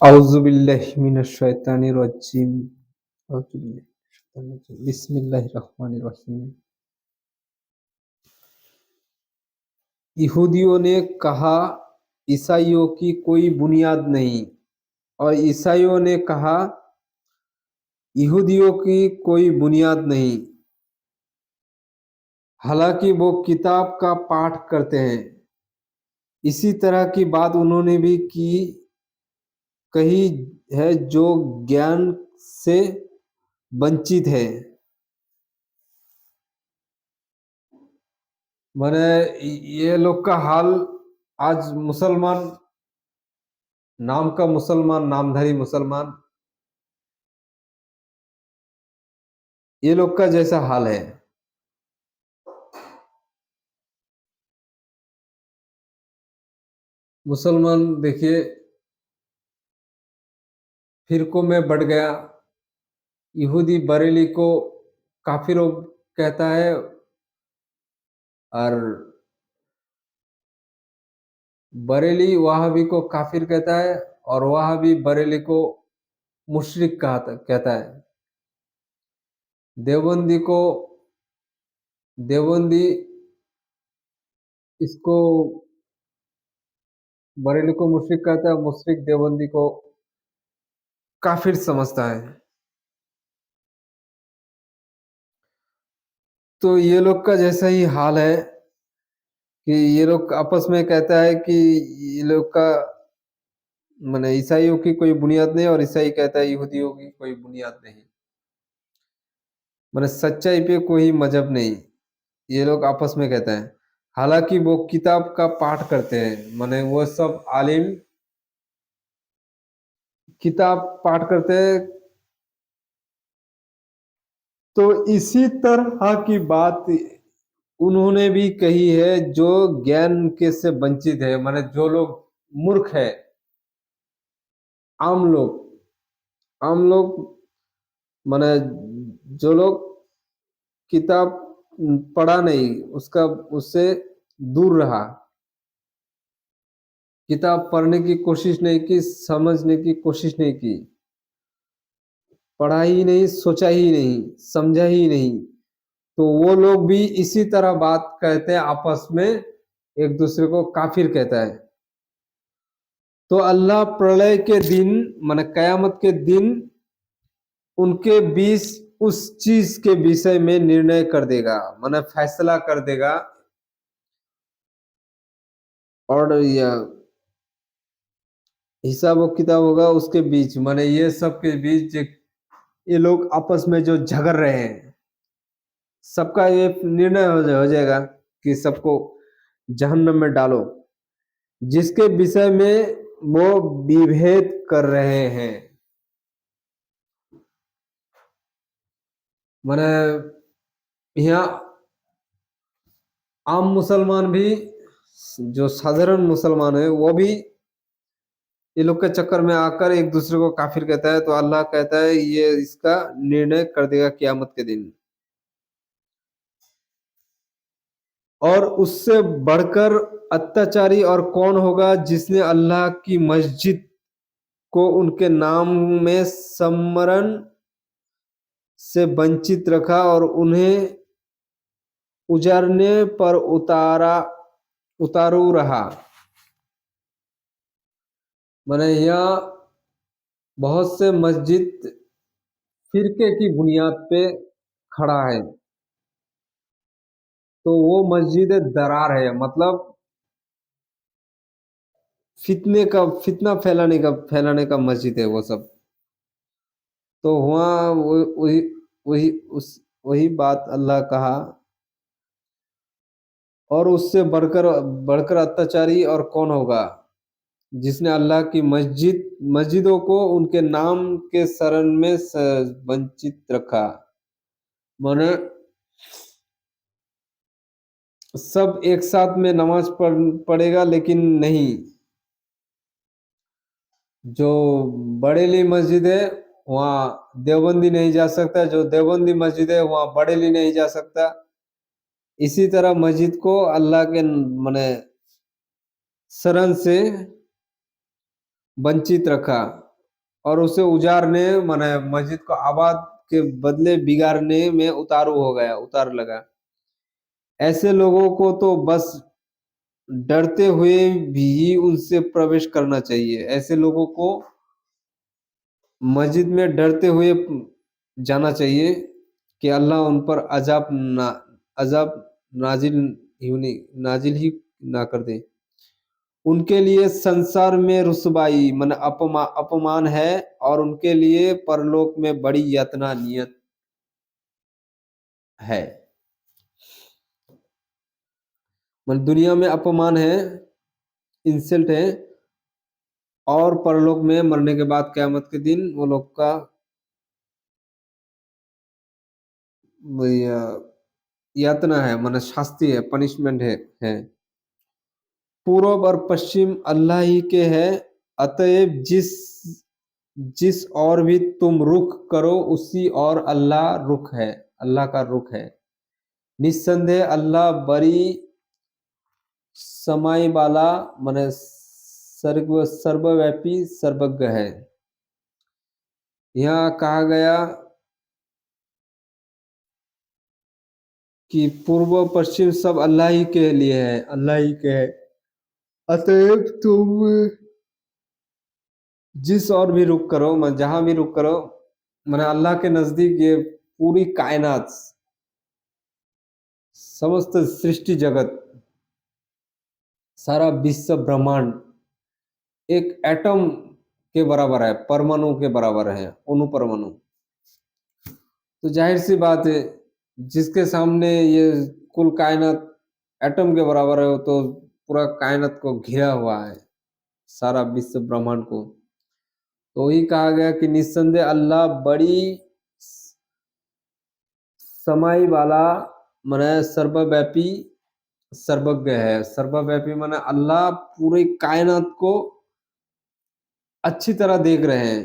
আউযুবিল্লাহি মিনাশ শাইতানির রাজ্জিম। আউযুবিল্লাহি মিনাশ শাইতানির রাজ্জিম। বিসমিল্লাহির रहमानिर रहीम। यहूदियों ने कहा ईसाइयों की कोई बुनियाद नहीं और ईसाइयों ने कहा यहूदियों की कोई बुनियाद नहीं, हालांकि वो किताब का पाठ करते हैं। इसी तरह की बात उन्होंने भी कही है जो ज्ञान से वंचित है। माने ये लोग का हाल आज मुसलमान नाम का मुसलमान, नामधारी मुसलमान, ये लोग का जैसा हाल है। मुसलमान देखिए फिरकों में बढ़ गया। यहूदी बरेली को काफिरों कहता है और बरेली वहाबी को काफिर कहता है और वहाबी बरेली को मुशरिक कहता है। देवबंदी को देवबंदी इसको बरेली को मुशरिक कहता है, मुशरिक देवबंदी को काफिर समझता है। तो ये लोग का जैसा ही हाल है कि ये लोग आपस में कहता है कि ये लोग का माने ईसाइयों की कोई बुनियाद नहीं और ईसाई कहता है यहूदियों की कोई बुनियाद नहीं, माने सच्चाई पे कोई मजहब नहीं, ये लोग आपस में कहते हैं। हालांकि वो किताब का पाठ करते हैं, माने वो सब आलिम किताब पाठ करते हैं। तो इसी तरह की बात उन्होंने भी कही है जो ज्ञान के से वंचित है, माने जो लोग मूर्ख है, आम लोग, आम लोग माने जो लोग किताब पढ़ा नहीं, उसका उससे दूर रहा, किताब पढ़ने की कोशिश नहीं की, समझने की कोशिश नहीं की, पढ़ा ही नहीं, सोचा ही नहीं, समझा ही नहीं, तो वो लोग भी इसी तरह बात कहते हैं आपस में, एक दूसरे को काफिर कहता है। तो अल्लाह प्रलय के दिन माने कयामत के दिन उनके बीच उस चीज के विषय में निर्णय कर देगा, माने फैसला कर देगा। और यह हिसाब और किताब होगा उसके बीच, माने ये सब के बीच ये लोग आपस में जो झगड़ रहे हैं, सबका ये निर्णय हो जाएगा कि सबको जहन्नम में डालो, जिसके विषय में वो विभेद कर रहे हैं। माने यहाँ आम मुसलमान भी, जो साधारण मुसलमान है, वो भी ये लोग के चक्कर में आकर एक दूसरे को काफिर कहता है। तो अल्लाह कहता है ये इसका निर्णय कर देगा क़यामत के दिन। और उससे बढ़कर अत्याचारी और कौन होगा जिसने अल्लाह की मस्जिद को उनके नाम में सम्मरण से वंचित रखा और उन्हें उजाड़ने पर उतारू रहा। माने यहाँ बहुत से मस्जिद फिरके की बुनियाद पे खड़ा है, तो वो मस्जिद दरार है, मतलब फितना फैलाने का मस्जिद है वो सब। तो वहाँ वही वही उस वही बात अल्लाह कहा, और उससे बढ़कर बढ़कर अत्याचारी और कौन होगा जिसने अल्लाह की मस्जिदों को उनके नाम के शरण में वंचित रखा। माने सब एक साथ में नमाज पढ़ेगा, लेकिन नहीं, जो बरेली मस्जिद है वहाँ देवबंदी नहीं जा सकता, जो देवबंदी मस्जिद है वहाँ बरेली नहीं जा सकता। इसी तरह मस्जिद को अल्लाह के माने शरण से वंचित रखा। और उसे उजाड़ने माने मस्जिद को आबाद के बदले बिगाड़ने में उतारू हो गया, उतार लगा। ऐसे लोगों को तो बस डरते हुए भी उनसे प्रवेश करना चाहिए। ऐसे लोगों को मस्जिद में डरते हुए जाना चाहिए कि अल्लाह उन पर अजाब नाजिल नाजिल ही ना कर दे। उनके लिए संसार में रुसवाई मन अपमान है और उनके लिए परलोक में बड़ी यातना नियत है। मन दुनिया में अपमान है, इंसल्ट है, और परलोक में मरने के बाद क़यामत के दिन वो लोग का यातना है, मन शास्ति है, पनिशमेंट है। पूर्व और पश्चिम अल्लाह ही के है, अतएव जिस जिस और भी तुम रुख करो उसी और अल्लाह रुख है, अल्लाह का रुख है। निस्संदेह अल्लाह बड़ी समाई वाला माने सर्वव्यापी सर्वज्ञ है। यहाँ कहा गया कि पूर्व पश्चिम सब अल्लाह ही के लिए है, अल्लाह ही के है। अतएव तुम जिस और भी रुख करो, मैं जहां भी रुख करो, मैंने अल्लाह के नजदीक ये पूरी कायनात, समस्त सृष्टि जगत, सारा विश्व ब्रह्मांड एक एटम के बराबर है, परमाणु के बराबर है, अणु परमाणु। तो जाहिर सी बात है, जिसके सामने ये कुल कायनात एटम के बराबर है, वो तो पूरा कायनात को घिरा हुआ है, सारा विश्व ब्रह्मांड को। तो वही कहा गया कि निस्संदेह अल्लाह बड़ी समाई वाला माने सर्वव्यापी सर्वज्ञ है। सर्वव्यापी माने अल्लाह पूरी कायनात को अच्छी तरह देख रहे हैं,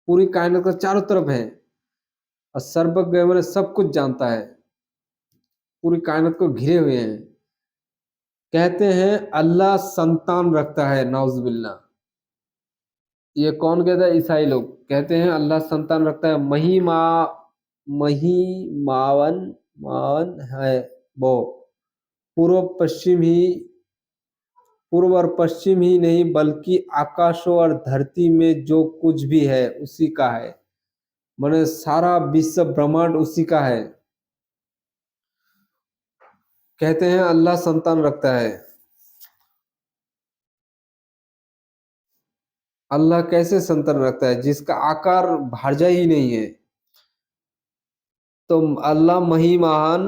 पूरी कायनात को चारों तरफ है। और सर्वज्ञ माने सब कुछ जानता है, पूरी कायनात को घिरे हुए हैं। कहते हैं अल्लाह संतान रखता है, नाउजुबिल्लाह। ये कौन कहता है? ईसाई लोग कहते हैं अल्लाह संतान रखता है। महिमावन मावन है वो। पूर्व पश्चिम ही पूर्व और पश्चिम ही नहीं बल्कि आकाशों और धरती में जो कुछ भी है उसी का है, माने सारा विश्व ब्रह्मांड उसी का है। कहते हैं अल्लाह संतान रखता है। अल्लाह कैसे संतान रखता है जिसका आकार भाज्य ही नहीं है? तो अल्लाह महिमान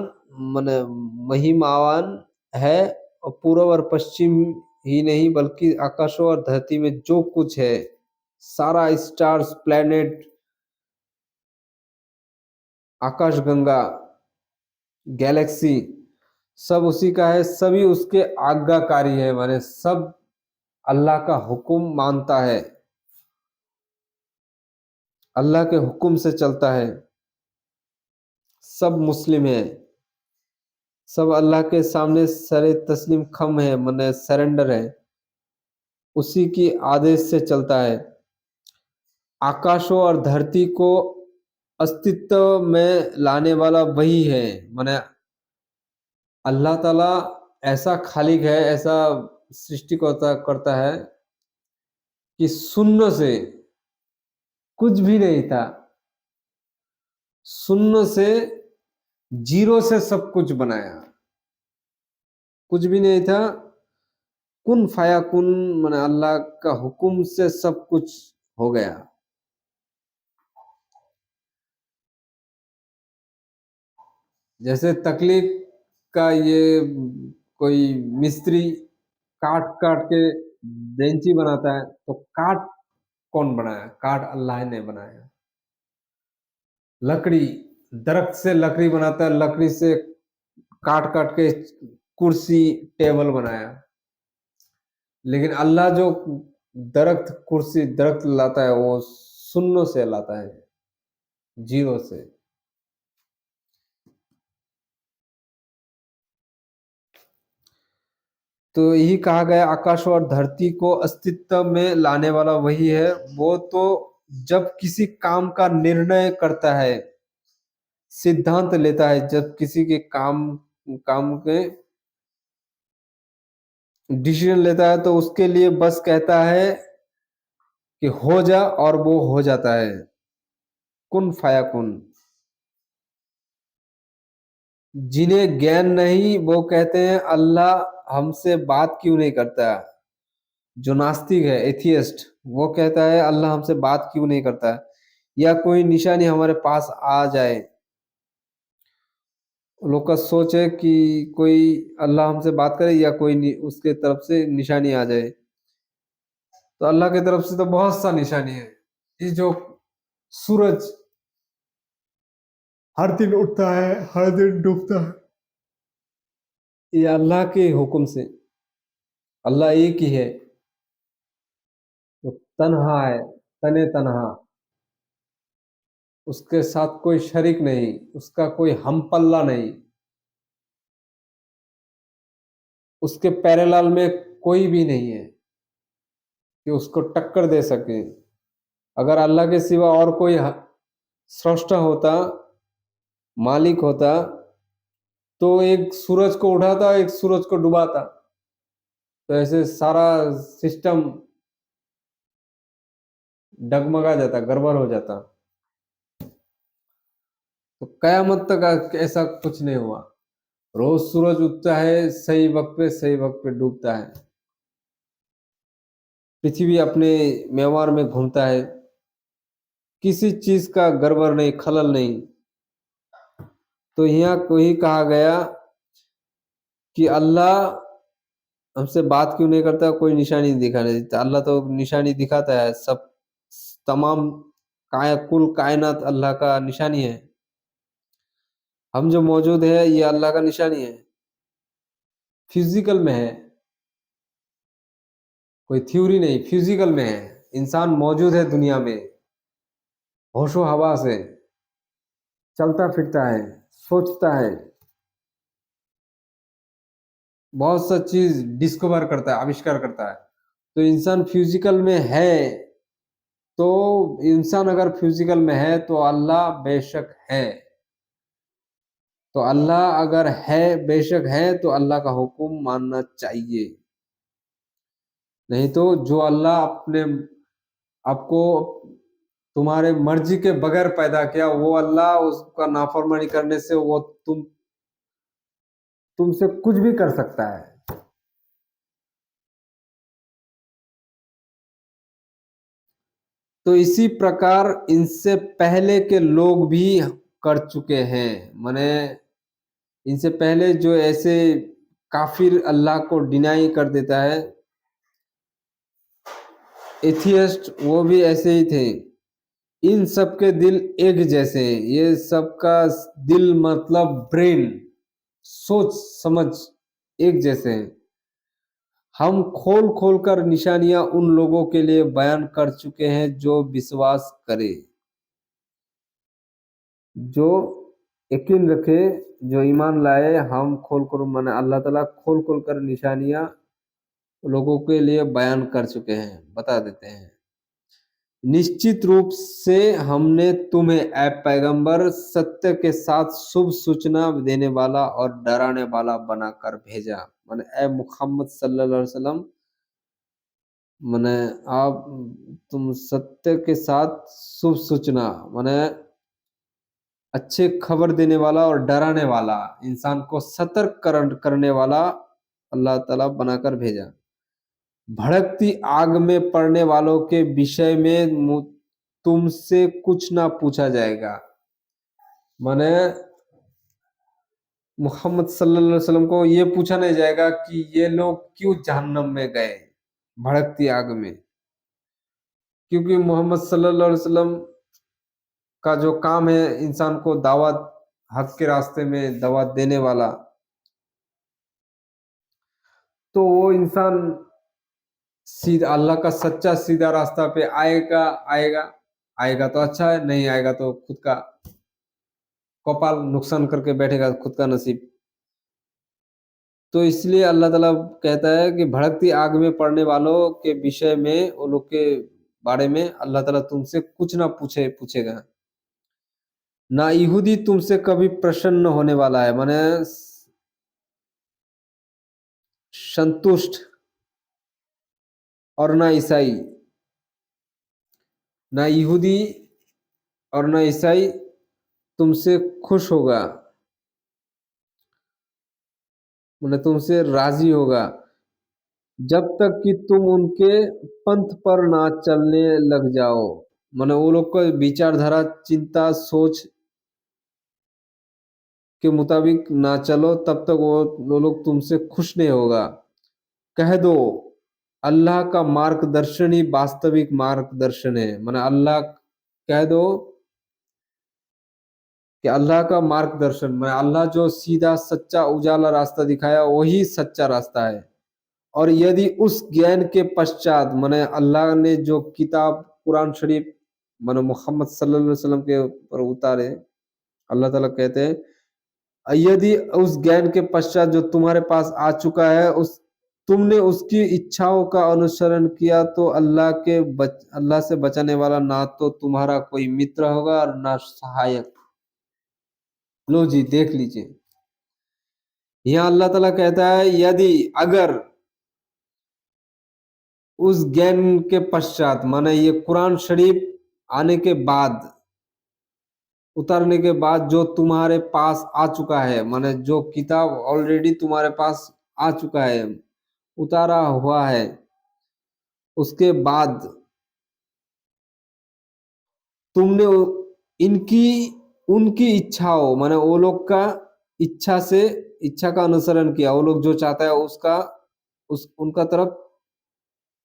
माने महिमावान है, और पूर्व और पश्चिम ही नहीं बल्कि आकाशों और धरती में जो कुछ है, सारा स्टार्स, प्लैनेट, आकाशगंगा, गैलेक्सी, सब उसी का है। सभी उसके आज्ञाकारी है, माने सब अल्लाह का हुक्म मानता है, अल्लाह के हुक्म से चलता है। सब मुस्लिम है, सब अल्लाह के सामने सरे तस्लीम खम है, माने सरेंडर है, उसी की आदेश से चलता है। आकाशों और धरती को अस्तित्व में लाने वाला वही है, माने अल्लाह ताला ऐसा खालिक है, ऐसा सृष्टि करता है कि शून्य से, कुछ भी नहीं था, शून्य से, जीरो से सब कुछ बनाया। कुछ भी नहीं था, कुन फाया कुन, माने अल्लाह का हुक्म से सब कुछ हो गया। जैसे तकलीफ का ये कोई मिस्त्री काट काट के बेंची बनाता है, तो काट कौन बनाया? काट अल्लाह ने बनाया। लकड़ी, दरख्त से लकड़ी बनाता है, लकड़ी से काट काट के कुर्सी टेबल बनाया। लेकिन अल्लाह जो दरख्त कुर्सी दरख्त लाता है वो शून्य से लाता है, जीरो से। तो यही कहा गया, आकाश और धरती को अस्तित्व में लाने वाला वही है। वो तो जब किसी काम का निर्णय करता है, सिद्धांत लेता है, जब किसी के काम काम के डिसीजन लेता है, तो उसके लिए बस कहता है कि हो जा, और वो हो जाता है। कुन फाया कुन। जिन्हें ज्ञान नहीं वो कहते हैं अल्लाह हमसे बात क्यों नहीं करता। जो नास्तिक है, एथियस्ट, वो कहता है अल्लाह हमसे बात क्यों नहीं करता, या कोई निशानी हमारे पास आ जाए। लोग का सोच है कि कोई अल्लाह हमसे बात करे, या कोई उसके तरफ से निशानी आ जाए। तो अल्लाह की तरफ से तो बहुत सा निशानी है। ये जो सूरज हर दिन उठता है, हर दिन डूबता है, ये अल्लाह के हुक्म से। अल्लाह एक ही है, वो तन्हा है, तने तन्हा। उसके साथ कोई शरीक नहीं, उसका कोई हम पल्ला नहीं, उसके पैरेलल में कोई भी नहीं है कि उसको टक्कर दे सके। अगर अल्लाह के सिवा और कोई सृष्टा होता, मालिक होता, तो एक सूरज को उठाता, एक सूरज को डुबाता, तो ऐसे सारा सिस्टम डगमगा जाता, गड़बड़ हो जाता। तो कयामत तक ऐसा कुछ नहीं हुआ। रोज सूरज उगता है, सही वक्त पे सही वक्त पे डूबता है। पृथ्वी अपने व्यवहार में घूमता है, किसी चीज का गड़बड़ नहीं, खलल नहीं। तो यहाँ को ही कहा गया कि अल्लाह हमसे बात क्यों नहीं करता, कोई निशानी दिखाने देता। अल्लाह तो निशानी दिखाता है सब, तमाम कुल कायनात अल्लाह का निशानी है। हम जो मौजूद है ये अल्लाह का निशानी है, फिजिकल में है, कोई थ्योरी नहीं, फिजिकल में है। इंसान मौजूद है दुनिया में, होशो हवा से चलता फिरता है, सोचता है, बहुत सा चीज डिस्कवर करता है, आविष्कार करता है। तो इंसान फिजिकल में है, तो इंसान अगर फिजिकल में है तो अल्लाह बेशक है। तो अल्लाह अगर है, बेशक है, तो अल्लाह का हुक्म मानना चाहिए। नहीं तो जो अल्लाह अपने आपको तुम्हारे मर्जी के बगैर पैदा किया, वो अल्लाह उसका नाफरमानी करने से वो तुमसे कुछ भी कर सकता है। तो इसी प्रकार इनसे पहले के लोग भी कर चुके हैं। माने इनसे पहले जो ऐसे काफिर अल्लाह को डिनाई कर देता है, एथियस्ट, वो भी ऐसे ही थे। इन सबके दिल एक जैसे हैं, ये सबका दिल मतलब ब्रेन, सोच समझ एक जैसे हैं। हम खोल खोल कर निशानियां उन लोगों के लिए बयान कर चुके हैं जो विश्वास करे, जो यकीन रखे, जो ईमान लाए। हम खोल कर माने अल्लाह ताला खोल खोल कर निशानियां लोगों के लिए बयान कर चुके हैं, बता देते हैं। निश्चित रूप से हमने तुम्हें ए पैगंबर सत्य के साथ शुभ सूचना देने वाला और डराने वाला बनाकर भेजा। माने ए मुहम्मद सल्लल्लाहु अलैहि वसल्लम, माने आप, तुम सत्य के साथ शुभ सूचना माने अच्छे खबर देने वाला और डराने वाला, इंसान को सतर्क करने वाला अल्लाह ताला बनाकर भेजा। भड़कती आग में पड़ने वालों के विषय में तुमसे कुछ ना पूछा जाएगा। माने मोहम्मद सल्लल्लाहु अलैहि वसल्लम को ये पूछा नहीं जाएगा कि ये लोग क्यों जहन्नम में गए, भड़कती आग में। क्योंकि मोहम्मद सल्लल्लाहु अलैहि वसल्लम का जो काम है इंसान को दावत, हक के रास्ते में दावत देने वाला, तो वो इंसान सीधा अल्लाह का सच्चा सीधा रास्ता पे आएगा। आएगा आएगा तो अच्छा है, नहीं आएगा तो खुद का कपाल, नुकसान करके बैठेगा, खुद का नसीब। तो इसलिए अल्लाह ताला कहता है कि भड़कती आग में पड़ने वालों के विषय में, वो लोग के बारे में अल्लाह ताला तुमसे कुछ ना पूछेगा। ना यहूदी तुमसे कभी प्रसन्न होने वाला है, माने संतुष्ट, और ना ईसाई। ना यहूदी और ना ईसाई तुमसे खुश होगा, माने तुमसे राजी होगा, जब तक कि तुम उनके पंथ पर ना चलने लग जाओ। माने वो लोग का विचारधारा, चिंता, सोच के मुताबिक ना चलो, तब तक वो लोग तुमसे खुश नहीं होगा। कह दो अल्लाह का मार्गदर्शन ही वास्तविक मार्गदर्शन है। माने अल्लाह, कह दो कि अल्लाह का मार्गदर्शन, मैं अल्लाह जो सीधा सच्चा उजाला रास्ता दिखाया वही सच्चा रास्ता है। और यदि उस ज्ञान के पश्चात, माने अल्लाह ने जो किताब कुरान शरीफ माने मोहम्मद सल्लल्लाहु अलैहि वसल्लम के ऊपर उतारे, अल्लाह ताला कहते हैं यदि उस ज्ञान के पश्चात जो तुम्हारे पास आ चुका है, उस तुमने उसकी इच्छाओं का अनुसरण किया, तो अल्लाह से बचाने वाला ना तो तुम्हारा कोई मित्र होगा और ना सहायक। लो जी, देख लीजिए, यहाँ अल्लाह ताला कहता है यदि अगर उस ज्ञान के पश्चात, माने ये कुरान शरीफ आने के बाद, उतारने के बाद जो तुम्हारे पास आ चुका है, माने जो किताब ऑलरेडी तुम्हारे पास आ चुका है, उतारा हुआ है, उसके बाद तुमने इनकी उनकी इच्छाओं, माने वो लोग का इच्छा का अनुसरण किया, वो लोग जो चाहता है उसका उस उनका तरफ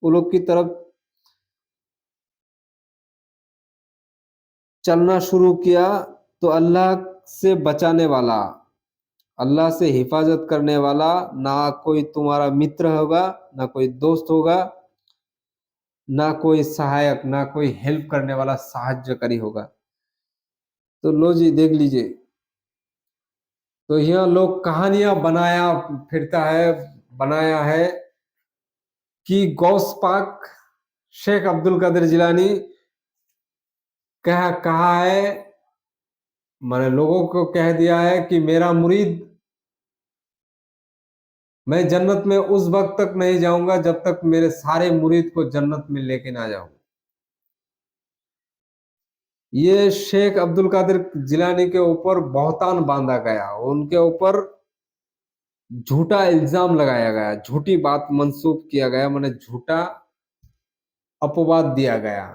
वो लोग की तरफ चलना शुरू किया, तो अल्लाह से बचाने वाला, अल्लाह से हिफाजत करने वाला ना कोई तुम्हारा मित्र होगा, ना कोई दोस्त होगा, ना कोई सहायक, ना कोई हेल्प करने वाला सहायकारी होगा। तो लो जी, देख लीजिए, तो यहाँ लोग कहानियां बनाया है कि गौस पाक शेख अब्दुल कादिर जिलानी कहा है, मैंने लोगों को कह दिया है कि मेरा मुरीद, मैं जन्नत में उस वक्त तक नहीं जाऊंगा जब तक मेरे सारे मुरीद को जन्नत में लेके ना जाऊं। ये शेख अब्दुल कादिर जिलानी के ऊपर बहुतान बांधा गया, उनके ऊपर झूठा इल्जाम लगाया गया, झूठी बात मंसूब किया गया, मैंने झूठा अपवाद दिया गया।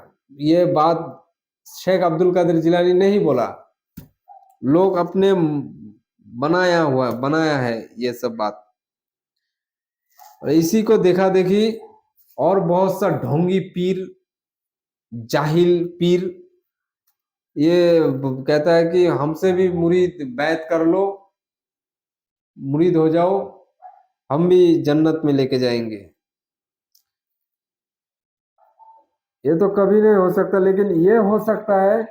ये बात शेख अब्दुल कादिर जिलानी नहीं बोला, लोग अपने बनाया है ये सब बात। और इसी को देखा देखी और बहुत सा ढोंगी पीर, जाहिल पीर ये कहता है कि हमसे भी मुरीद बैत कर लो, मुरीद हो जाओ, हम भी जन्नत में लेके जाएंगे। ये तो कभी नहीं हो सकता, लेकिन ये हो सकता है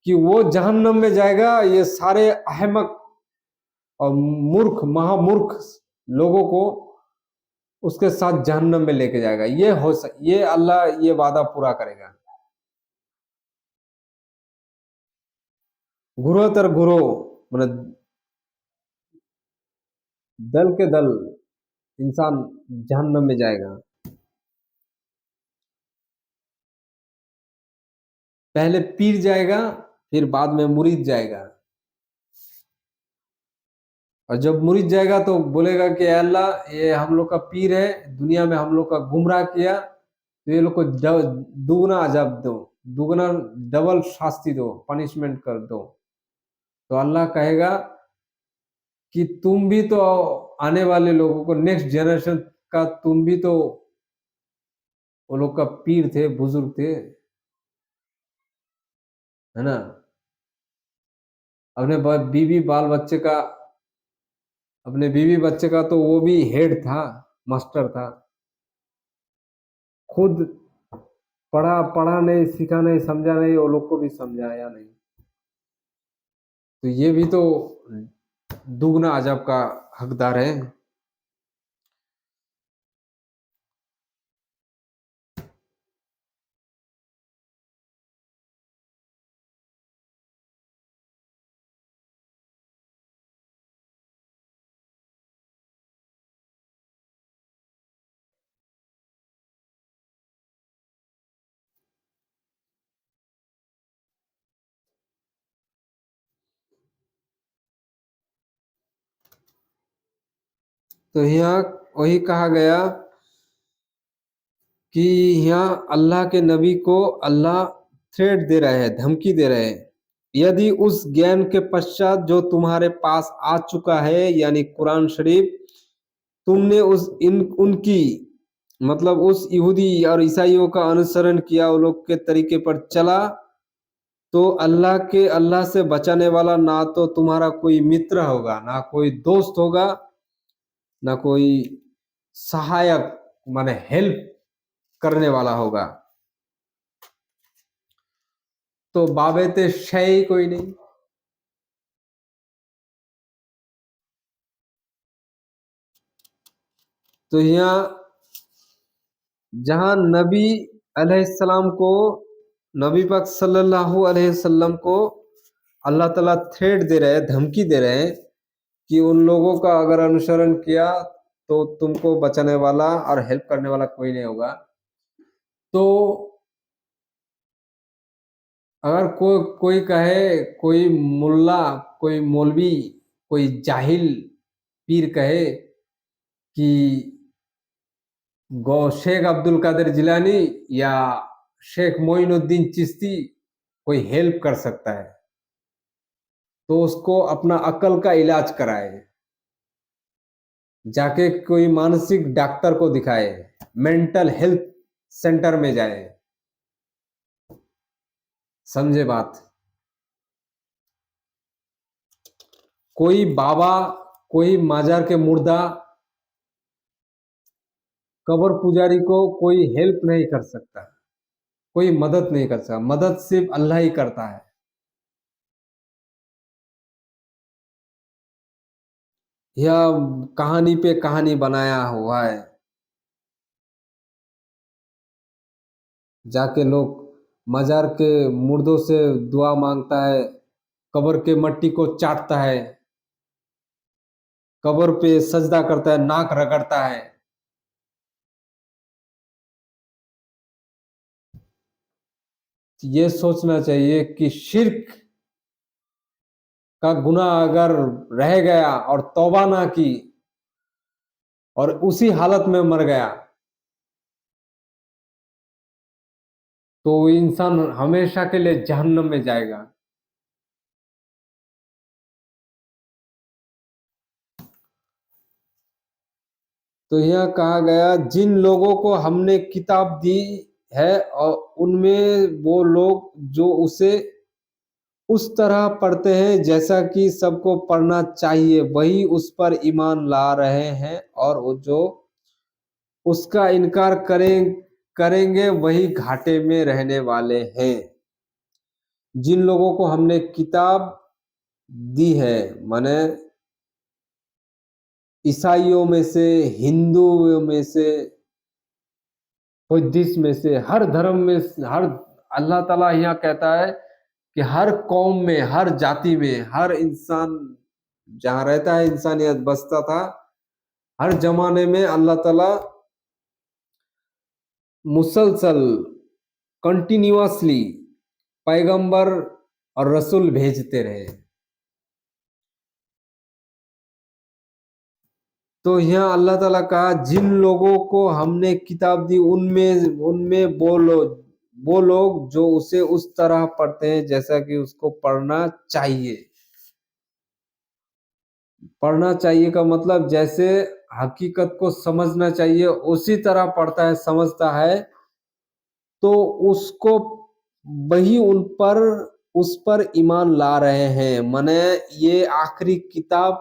कि वो जहन्नम में जाएगा, ये सारे अहमक और मूर्ख, महामूर्ख लोगों को उसके साथ जहन्नम में लेके जाएगा। ये अल्लाह ये वादा पूरा करेगा। गुरो तर गुरो, मतलब दल के दल इंसान जहन्नम में जाएगा। पहले पीर जाएगा, फिर बाद में मुरीद जाएगा। और जब मुरीद जाएगा तो बोलेगा कि अल्लाह, ये हम लोग का पीर है, दुनिया में हम लोग का गुमराह किया, तो ये लोग को दुगना अजाब दो, दुगना डबल शास्ति दो, पनिशमेंट कर दो। तो अल्लाह कहेगा कि तुम भी तो आने वाले लोगों को, नेक्स्ट जनरेशन का तुम भी तो वो लोग का पीर थे, बुजुर्ग थे, है ना। अपने बीवी बाल बच्चे का, अपने बीवी बच्चे का तो वो भी हेड था, मास्टर था, खुद पढ़ा नहीं, सीखा नहीं, समझा नहीं, वो लोग को भी समझाया नहीं। तो ये भी तो दुगना अजब का हकदार है। तो यहाँ वही कहा गया कि यहाँ अल्लाह के नबी को अल्लाह थ्रेट दे रहे हैं, धमकी दे रहे हैं। यदि उस ज्ञान के पश्चात जो तुम्हारे पास आ चुका है यानी कुरान शरीफ, तुमने उस इन उनकी मतलब उस यहूदी और ईसाइयों का अनुसरण किया, वो लोग के तरीके पर चला, तो अल्लाह से बचाने वाला ना तो तुम्हारा कोई मित्र होगा, ना कोई दोस्त होगा, ना कोई सहायक माने हेल्प करने वाला होगा। तो बाबेते शय ही कोई नहीं। तो यहाँ जहां नबी अलैहिस्सलाम को, नबी पाक सल्लल्लाहु अलैहि वसल्लम को अल्लाह ताला थ्रेट दे रहे हैं, धमकी दे रहे हैं कि उन लोगों का अगर अनुसरण किया तो तुमको बचाने वाला और हेल्प करने वाला कोई नहीं होगा। तो अगर कोई कहे, कोई मुल्ला, कोई मौलवी, कोई जाहिल पीर कहे कि गौ शेख अब्दुल कादिर जिलानी या शेख मोइनुद्दीन चिश्ती कोई हेल्प कर सकता है, तो उसको अपना अकल का इलाज कराए, जाके कोई मानसिक डॉक्टर को दिखाए, मेंटल हेल्थ सेंटर में जाए। समझे बात? कोई बाबा, कोई माजार के मुर्दा, कब्र पुजारी को कोई हेल्प नहीं कर सकता, कोई मदद नहीं कर सकता, मदद सिर्फ अल्लाह ही करता है। यह कहानी पे कहानी बनाया हुआ है, जाके लोग मजार के मुर्दों से दुआ मांगता है, कब्र के मट्टी को चाटता है, कब्र पे सजदा करता है, नाक रगड़ता है। ये सोचना चाहिए कि शिर्क का गुनाह अगर रह गया और तौबा ना की और उसी हालत में मर गया, तो वो इंसान हमेशा के लिए जहन्नम में जाएगा। तो यह कहा गया जिन लोगों को हमने किताब दी है और उनमें वो लोग जो उसे उस तरह पढ़ते हैं जैसा कि सबको पढ़ना चाहिए, वही उस पर ईमान ला रहे हैं, और वो जो उसका इनकार करेंगे वही घाटे में रहने वाले हैं। जिन लोगों को हमने किताब दी है माने ईसाइयों में से, हिंदुओं में से, बुद्धिस्ट में से, हर धर्म में हर, अल्लाह ताला यहाँ कहता है कि हर कौम में, हर जाति में, हर इंसान जहाँ रहता है, इंसानियत बसता था, हर जमाने में अल्लाह ताला मुसलसल कंटिन्यूअसली पैगंबर और रसूल भेजते रहे। तो यहाँ अल्लाह ताला कहा जिन लोगों को हमने किताब दी उनमें उनमें वो लोग जो उसे उस तरह पढ़ते हैं जैसा कि उसको पढ़ना चाहिए। पढ़ना चाहिए का मतलब जैसे हकीकत को समझना चाहिए उसी तरह पढ़ता है, समझता है, तो उसको वही उस पर ईमान ला रहे हैं, माने ये आखिरी किताब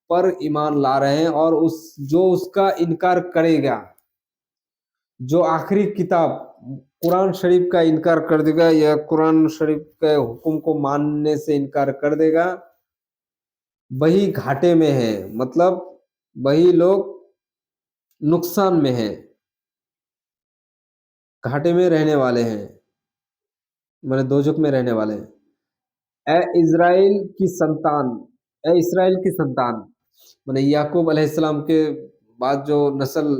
पर ईमान ला रहे हैं। और उस जो उसका इनकार करेगा, जो आखिरी किताब कुरान शरीफ का इनकार कर देगा या कुरान शरीफ के हुक्म को मानने से इनकार कर देगा, वही घाटे में है, मतलब वही लोग नुकसान में है, घाटे में रहने वाले हैं, माने दोजख में रहने वाले हैं। ए इज़राइल की संतान, ए इस्राइल की संतान, माने याकूब अलैहिस्सलाम के बाद जो नस्ल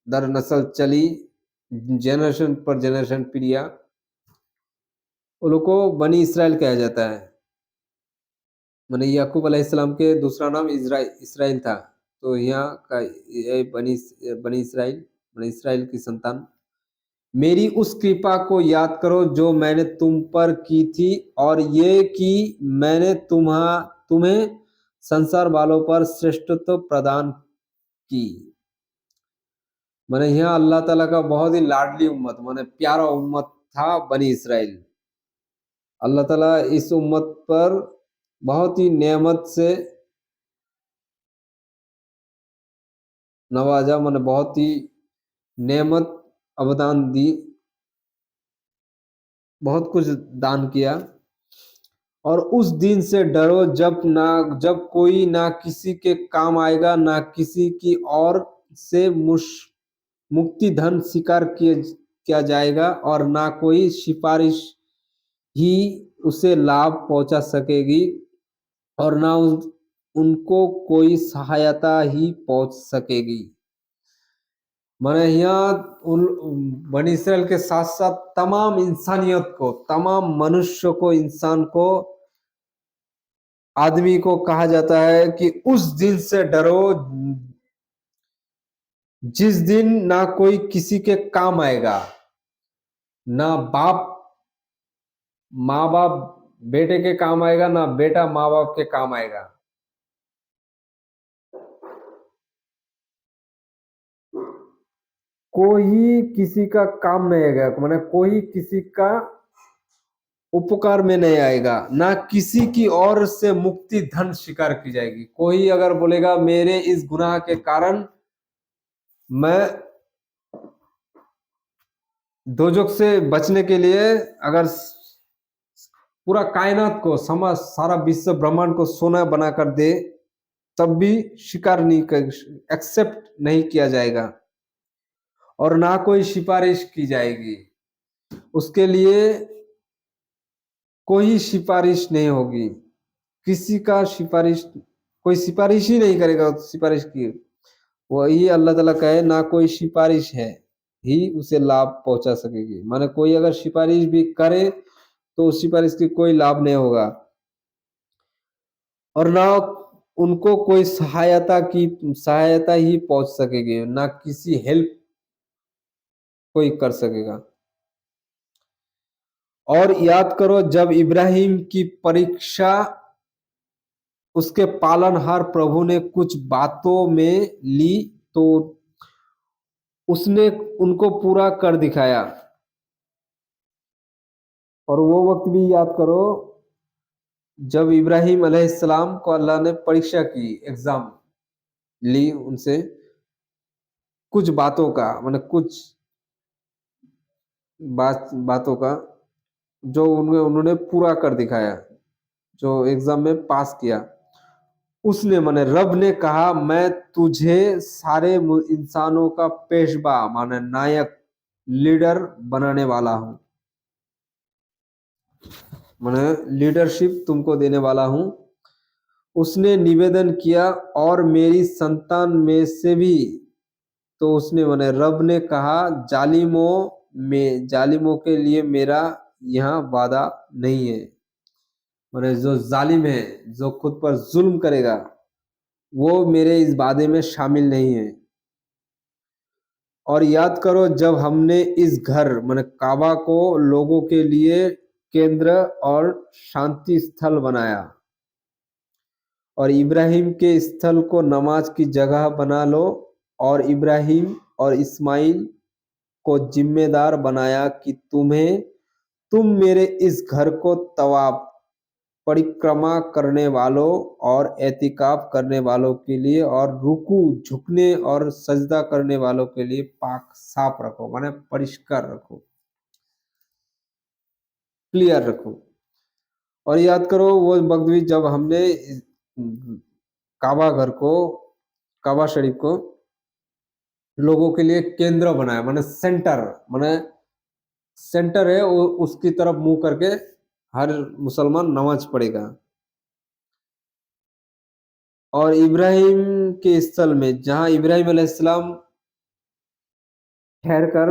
दर नस्ल चली, जनरेशन पर जनरेशन पीढ़ियाँ, उन लोग को बनी इस्राइल कहा जाता है। माने याकूब अलैहिस्सलाम के दूसरा नाम इज़राइल था, तो यहाँ का ये बनी इसराइल की संतान, मेरी उस कृपा को याद करो जो मैंने तुम पर की थी, और ये कि मैंने तुम्हें संसार वालों पर श्रेष्ठत्व प्रदान की। माने यहाँ अल्लाह ताला का बहुत ही लाडली उम्मत, माने प्यारा उम्मत था बनी इसराइल। अल्लाह ताला इस उम्मत पर बहुत ही नेमत से नवाजा, माने बहुत ही नेमत अवदान दी, बहुत कुछ दान किया। और उस दिन से डरो जब कोई ना किसी के काम आएगा, ना किसी की और से मुक्ति धन स्वीकार किया जाएगा, और ना कोई सिफारिश ही उसे लाभ पहुंचा सकेगी, और ना उनको कोई सहायता ही पहुंच सकेगी। माने यहाँ बनी इसराइल के साथ साथ तमाम इंसानियत को, तमाम मनुष्य को, इंसान को, आदमी को कहा जाता है कि उस दिन से डरो जिस दिन ना कोई किसी के काम आएगा, ना माँ बाप बेटे के काम आएगा, ना बेटा माँ बाप के काम आएगा। कोई किसी का काम नहीं आएगा, माने कोई किसी का उपकार में नहीं आएगा, ना किसी की ओर से मुक्ति धन स्वीकार की जाएगी। कोई अगर बोलेगा मेरे इस गुनाह के कारण मैं दोजख से बचने के लिए अगर पूरा कायनात को, समझ सारा विश्व ब्रह्मांड को सोना बनाकर दे, तब भी स्वीकार नहीं कर, एक्सेप्ट नहीं किया जाएगा, और ना कोई सिफारिश की जाएगी उसके लिए। कोई सिफारिश नहीं होगी, किसी का सिफारिश, कोई सिफारिश ही नहीं करेगा। सिफारिश की वही अल्लाह ताला कहे, ना कोई सिफारिश है ही उसे लाभ पहुंचा सकेगी। माने कोई अगर सिफारिश भी करे तो उस सिफारिश की कोई लाभ नहीं होगा, और ना उनको कोई सहायता ही पहुंच सकेगी, ना किसी हेल्प कोई कर सकेगा। और याद करो जब इब्राहिम की परीक्षा उसके पालनहार प्रभु ने कुछ बातों में ली, तो उसने उनको पूरा कर दिखाया। और वो वक्त भी याद करो जब इब्राहिम अलैहिस्सलाम को अल्लाह ने परीक्षा की, एग्जाम ली उनसे कुछ बातों का, माने कुछ बातों का, जो उन्होंने पूरा कर दिखाया, जो एग्जाम में पास किया। उसने, माने रब ने कहा, मैं तुझे सारे इंसानों का पेशवा, माने नायक, लीडर बनाने वाला हूं, माने लीडरशिप तुमको देने वाला हूं। उसने निवेदन किया, और मेरी संतान में से भी। तो उसने, माने रब ने कहा, जालिमों के लिए मेरा यहाँ वादा नहीं है। माने जो जालिम है, जो खुद पर जुल्म करेगा, वो मेरे इस वादे में शामिल नहीं है। और याद करो जब हमने इस घर, माने काबा को लोगों के लिए केंद्र और शांति स्थल बनाया, और इब्राहिम के स्थल को नमाज की जगह बना लो, और इब्राहिम और इस्माइल को जिम्मेदार बनाया कि तुम मेरे इस घर को तवाफ, परिक्रमा करने वालों और एतिकाफ करने वालों के लिए, और रुकू, झुकने और सजदा करने वालों के लिए पाक साफ रखो, माने परिष्कार रखो, क्लियर रखो। और याद करो वो वक्त भी जब हमने काबा शरीफ को लोगों के लिए केंद्र बनाया, माने सेंटर, माने सेंटर है, उसकी तरफ मुंह करके हर मुसलमान नमाज पढ़ेगा। और इब्राहिम के स्थल में, जहां इब्राहिम अलैहिस्सलाम ठहर कर,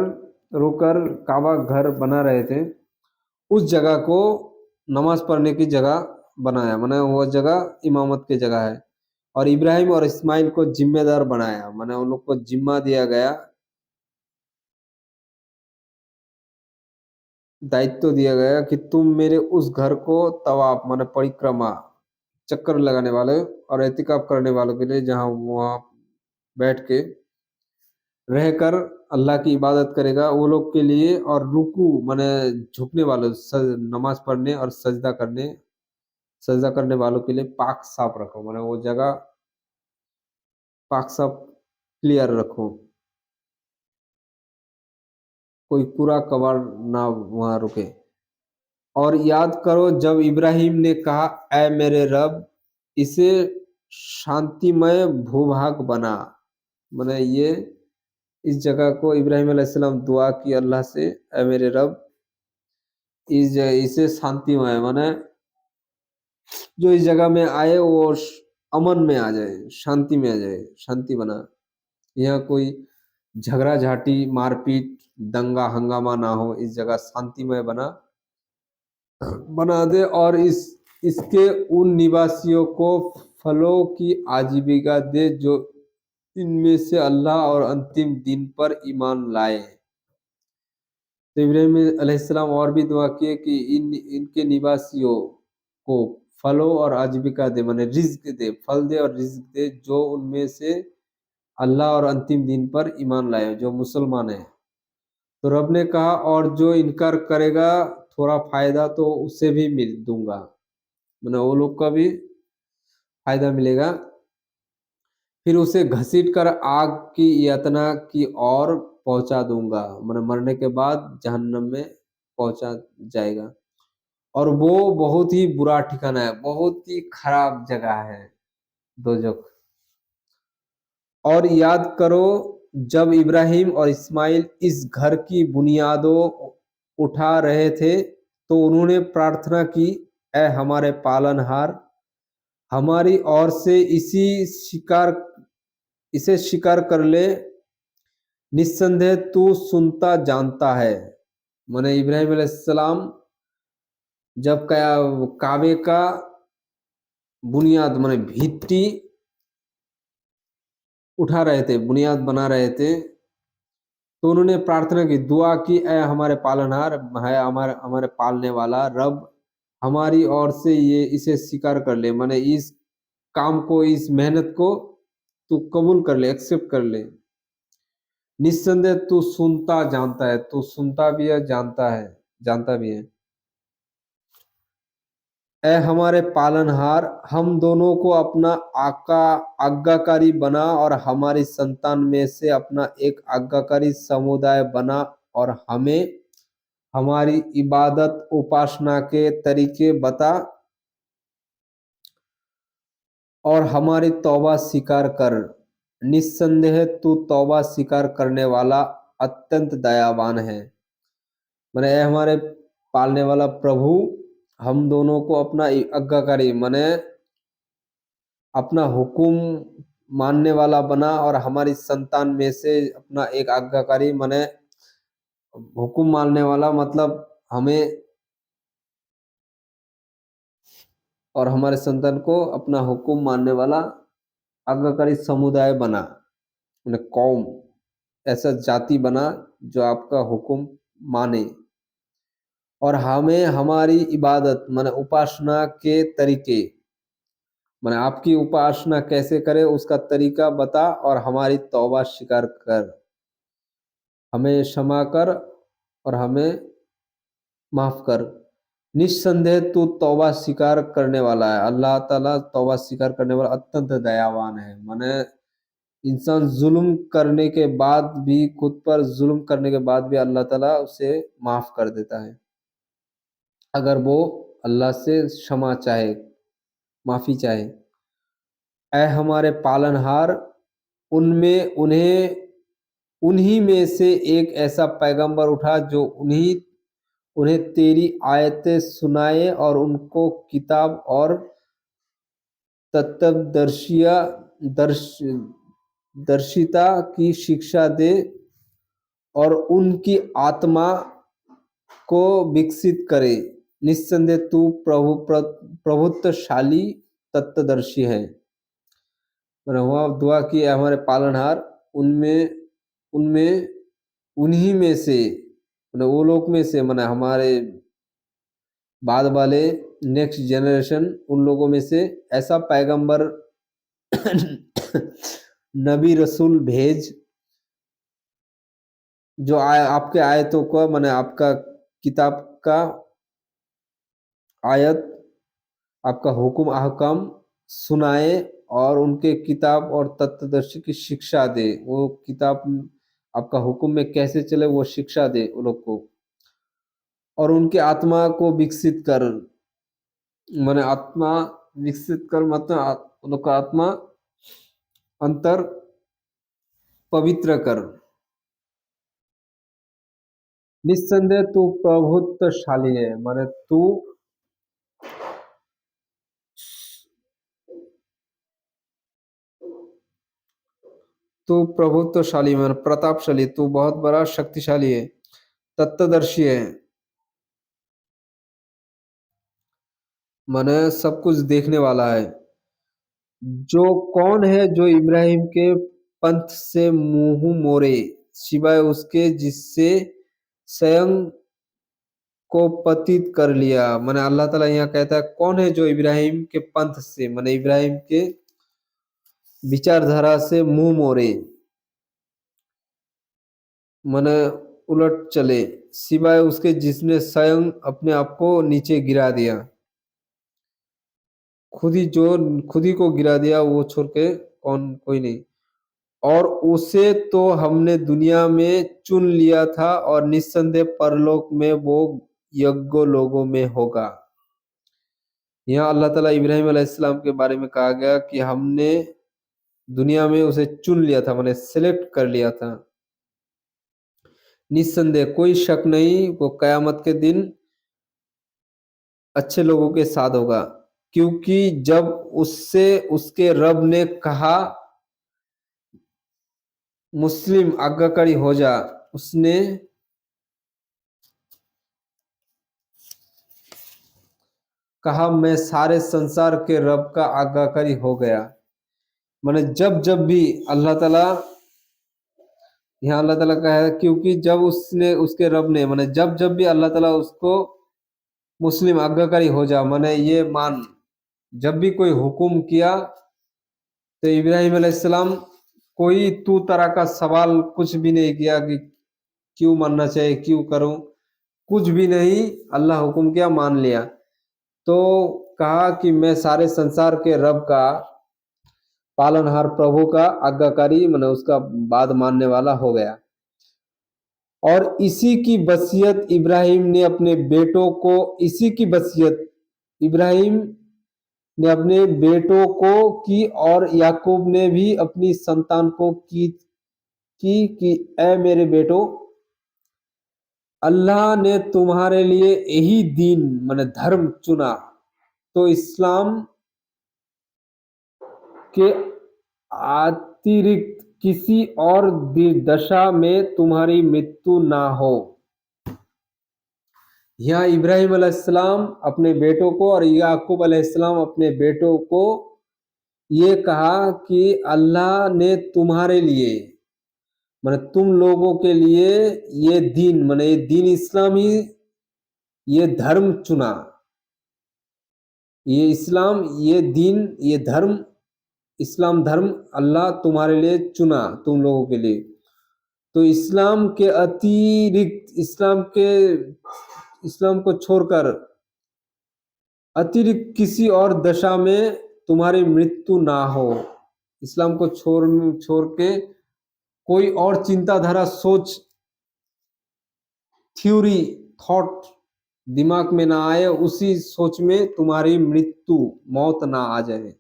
रुकर काबा घर बना रहे थे, उस जगह को नमाज पढ़ने की जगह बनाया, माने वो जगह इमामत की जगह है। और इब्राहिम और इस्माइल को जिम्मेदार बनाया, माने उन लोग को जिम्मा दिया गया, दायित्व दिया गया कि तुम मेरे उस घर को तवाफ माने परिक्रमा, चक्कर लगाने वाले और एतिकाफ करने वालों के लिए, जहां वहां बैठ के रहकर अल्लाह की इबादत करेगा वो लोग के लिए, और रुकू माने झुकने वालों, नमाज पढ़ने और सजदा करने वालों के लिए पाक साफ रखो, माने वो जगह पाक साफ क्लियर रखो, कोई कूड़ा कबाड़ ना वहां रुके। और याद करो जब इब्राहिम ने कहा, ऐ मेरे रब, इसे शांतिमय भूभाग बना, माने ये इस जगह को इब्राहिम अलैहिस्सलाम दुआ की अल्लाह से, ऐ मेरे रब इसे शांतिमय, माने जो इस जगह में आए वो अमन में आ जाए, शांति में आ जाए, शांति बना, यहाँ कोई झगड़ा झाटी मारपीट दंगा हंगामा ना हो, इस जगह शांतिमय बना दे, और इसके उन निवासियों को फलों की आजीविका दे जो इनमें से अल्लाह और अंतिम दिन पर ईमान लाए। तो इब्राहिम अलैहिस्सलाम और भी दुआ किए कि इनके निवासियों को फलों और आजीविका दे, माने रिज्क दे, फल दे और रिज्क दे, जो उनमें से अल्लाह और अंतिम दिन पर ईमान लाए, जो मुसलमान है। तो रब ने कहा, और जो इनकार करेगा थोड़ा फायदा तो उसे भी मिल दूंगा, माने वो लोग का भी फायदा मिलेगा, फिर उसे घसीट कर आग की यातना की ओर पहुंचा दूंगा, माने मरने के बाद जहन्नम में पहुंचा जाएगा, और वो बहुत ही बुरा ठिकाना है, बहुत ही खराब जगह है दोजख। और याद करो जब इब्राहिम और इस्माइल इस घर की बुनियादों उठा रहे थे तो उन्होंने प्रार्थना की, ऐ हमारे पालनहार, हमारी ओर से इसे शिकार कर ले, निस्संदेह तू सुनता जानता है। माने इब्राहिम अलैहिस्सलाम जब काबे का बुनियाद माने भित्ति उठा रहे थे, बुनियाद बना रहे थे, तो उन्होंने प्रार्थना की, दुआ की, ऐ हमारे पालनहार, है हमारे हमारे पालने वाला रब, हमारी ओर से ये इसे स्वीकार कर ले, माने इस काम को, इस मेहनत को तू कबूल कर ले, एक्सेप्ट कर ले, निस्संदेह तू सुनता जानता है, तू सुनता भी है, जानता भी है। ऐ हमारे पालनहार, हम दोनों को अपना आज्ञाकारी बना और हमारी संतान में से अपना एक आज्ञाकारी समुदाय बना, और हमें हमारी इबादत उपासना के तरीके बता, और हमारी तौबा स्वीकार कर, निस्संदेह तू तौबा स्वीकार करने वाला अत्यंत दयावान है। माने ऐ हमारे पालने वाला प्रभु, हम दोनों को अपना आज्ञाकारी माने अपना हुक्म मानने वाला बना, और हमारी संतान में से अपना एक आज्ञाकारी, माने हुक्म मानने वाला मतलब हमें और हमारे संतान को अपना हुक्म मानने वाला आज्ञाकारी समुदाय बना, माने कौम, ऐसा जाति बना जो आपका हुक्म माने, और हमें हमारी इबादत माने उपासना के तरीके, माने आपकी उपासना कैसे करें उसका तरीका बता, और हमारी तौबा स्वीकार कर, हमें क्षमा कर और हमें माफ कर। निस्संदेह तू तौबा स्वीकार करने वाला है, अल्लाह ताला तौबा स्वीकार करने वाला अत्यंत दयावान है। माने इंसान जुल्म करने के बाद भी, खुद पर जुल्म करने के बाद भी अल्लाह ताला उसे माफ कर देता है, अगर वो अल्लाह से क्षमा चाहे, माफी चाहे। ऐ हमारे पालनहार, उनमें उन्हीं में से एक ऐसा पैगंबर उठा जो उन्हें तेरी आयतें सुनाए और उनको किताब और तत्वदर्शिया दर्श दर्शिता की शिक्षा दे, और उनकी आत्मा को विकसित करे। निस्संदेह तू प्रभुत्वशाली तत्वदर्शी है। मैंने वहाँ दुआ की है हमारे पालनहार, उनमें उनमें उन्हीं में से मैंने वो लोग में से मैंने हमारे बाद वाले नेक्स्ट जनरेशन उन लोगों में से ऐसा पैगंबर नबी रसूल भेज जो आपके आयतों को मैंने आपका किताब का आयत आपका हुक्म अहकाम सुनाए और उनके किताब और तत्वदर्शी की शिक्षा दे। वो किताब आपका हुक्म में कैसे चले वो शिक्षा दे उन लोग को, और उनके आत्मा को विकसित कर, मैंने आत्मा विकसित कर मतलब उन लोग का आत्मा अंतर पवित्र कर। निस्संदेह तू प्रभुत्वशाली है, माने तू प्रभुत्वशाली माने प्रतापशाली, तू बहुत बड़ा शक्तिशाली है, तत्वदर्शी है, माने सब कुछ देखने वाला है। जो कौन है जो इब्राहिम के पंथ से मुंह मोड़े, सिवाय उसके जिससे स्वयं को पतित कर लिया। माने अल्लाह ताला यहाँ कहता है कौन है जो इब्राहिम के पंथ से माने इब्राहिम के विचारधारा से मुंह मोड़े, माने उलट चले, सिवाय उसके जिसने स्वयं अपने आप को नीचे गिरा दिया, खुद ही को गिरा दिया, वो छोड़ के कौन कोई नहीं। और उसे तो हमने दुनिया में चुन लिया था और निस्संदेह परलोक में वो यज्ञ लोगों में होगा। यहाँ अल्लाह ताला इब्राहिम अलैहिस्सलाम के बारे में कहा गया कि हमने दुनिया में उसे चुन लिया था, मैंने सेलेक्ट कर लिया था। निस्संदेह कोई शक नहीं वो कयामत के दिन अच्छे लोगों के साथ होगा, क्योंकि जब उससे उसके रब ने कहा मुस्लिम आज्ञाकारी हो जा, उसने कहा मैं सारे संसार के रब का आज्ञाकारी हो गया। माने जब जब भी अल्लाह ताला, यहाँ अल्लाह ताला का है क्योंकि जब उसने उसके रब ने माने जब जब भी अल्लाह ताला उसको मुस्लिम आज्ञाकारी हो जा, माने ये मान, जब भी कोई हुक्म किया तो इब्राहिम अलैहिस्सलाम कोई तू तरह का सवाल कुछ भी नहीं किया कि क्यों मानना चाहिए क्यों करूं, कुछ भी नहीं, अल्लाह हुक्म किया मान लिया। तो कहा कि मैं सारे संसार के रब का पालनहार प्रभु का आज्ञाकारी मैंने उसका बात मानने वाला हो गया। और इसी की वसीयत इब्राहिम ने अपने बेटों को, इसी की वसीयत इब्राहिम ने अपने बेटों को की और याकूब ने भी अपनी संतान को की ऐ मेरे बेटो, अल्लाह ने तुम्हारे लिए यही दीन माने धर्म चुना, तो इस्लाम के अतिरिक्त किसी और दशा में तुम्हारी मृत्यु ना हो। यहाँ इब्राहिम अलैहिस्सलाम अपने बेटों को और याकूब अलैहिस्सलाम अपने बेटों को ये कहा कि अल्लाह ने तुम्हारे लिए माने तुम लोगों के लिए ये दीन माने ये दीन इस्लाम ही, ये धर्म चुना, ये इस्लाम ये दीन ये धर्म इस्लाम धर्म अल्लाह तुम्हारे लिए चुना तुम लोगों के लिए। तो इस्लाम के अतिरिक्त इस्लाम को छोड़कर अतिरिक्त किसी और दशा में तुम्हारी मृत्यु ना हो। इस्लाम को छोड़ के कोई और चिंताधारा सोच थ्योरी थॉट दिमाग में ना आए, उसी सोच में तुम्हारी मृत्यु मौत ना आ जाए।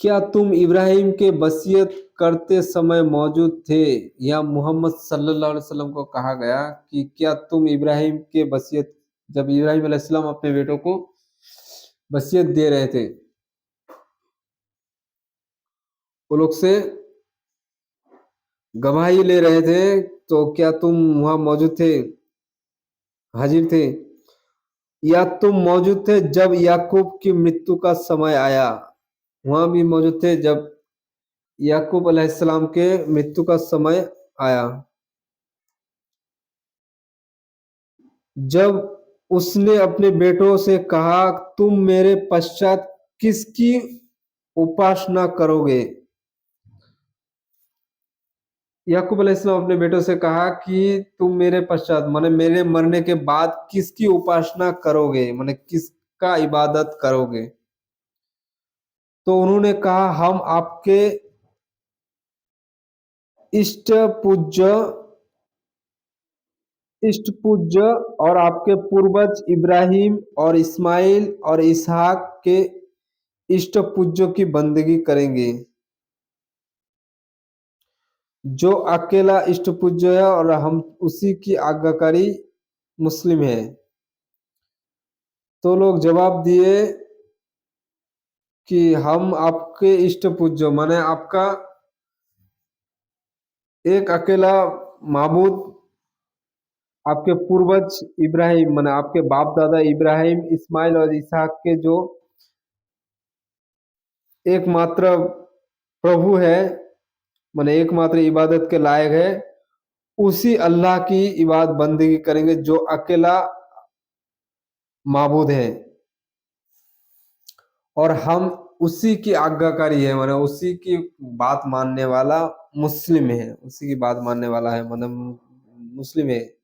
क्या तुम इब्राहिम के वसीयत करते समय मौजूद थे? या मोहम्मद सल्लल्लाहु अलैहि वसल्लम को कहा गया कि क्या तुम इब्राहिम के वसीयत, जब इब्राहिम अलैहिस्सलाम अपने बेटों को वसीयत दे रहे थे, वो लोग से गवाही ले रहे थे, तो क्या तुम वहां मौजूद थे, हाजिर थे? या तुम मौजूद थे जब याकूब की मृत्यु का समय आया? वहां भी मौजूद थे जब याकूब अलैहिस्सलाम के मृत्यु का समय आया। जब उसने अपने बेटों से कहा, तुम मेरे पश्चात किसकी उपासना करोगे? याकूब अलैहिस्सलाम अपने बेटों से कहा कि तुम मेरे पश्चात माने मेरे मरने के बाद किसकी उपासना करोगे, माने किसका इबादत करोगे? तो उन्होंने कहा, हम आपके इष्ट पूज्य इष्ट पूज्य और आपके पूर्वज इब्राहिम और इस्माइल और इसहाक के इष्ट पूज्यों की बंदगी करेंगे, जो अकेला इष्ट पूज्य है और हम उसी की आज्ञाकारी मुस्लिम है। तो लोग जवाब दिए कि हम आपके इष्ट पूज्य माने आपका एक अकेला माबूद, आपके पूर्वज इब्राहिम माने आपके बाप दादा इब्राहिम इस्माइल और इसहाक के जो एकमात्र प्रभु है, माने एकमात्र इबादत के लायक है, उसी अल्लाह की इबादत बंदगी करेंगे जो अकेला माबूद है, और हम उसी की आज्ञाकारी है, माने उसी की बात मानने वाला मुस्लिम है, उसी की बात मानने वाला है, मतलब मुस्लिम है।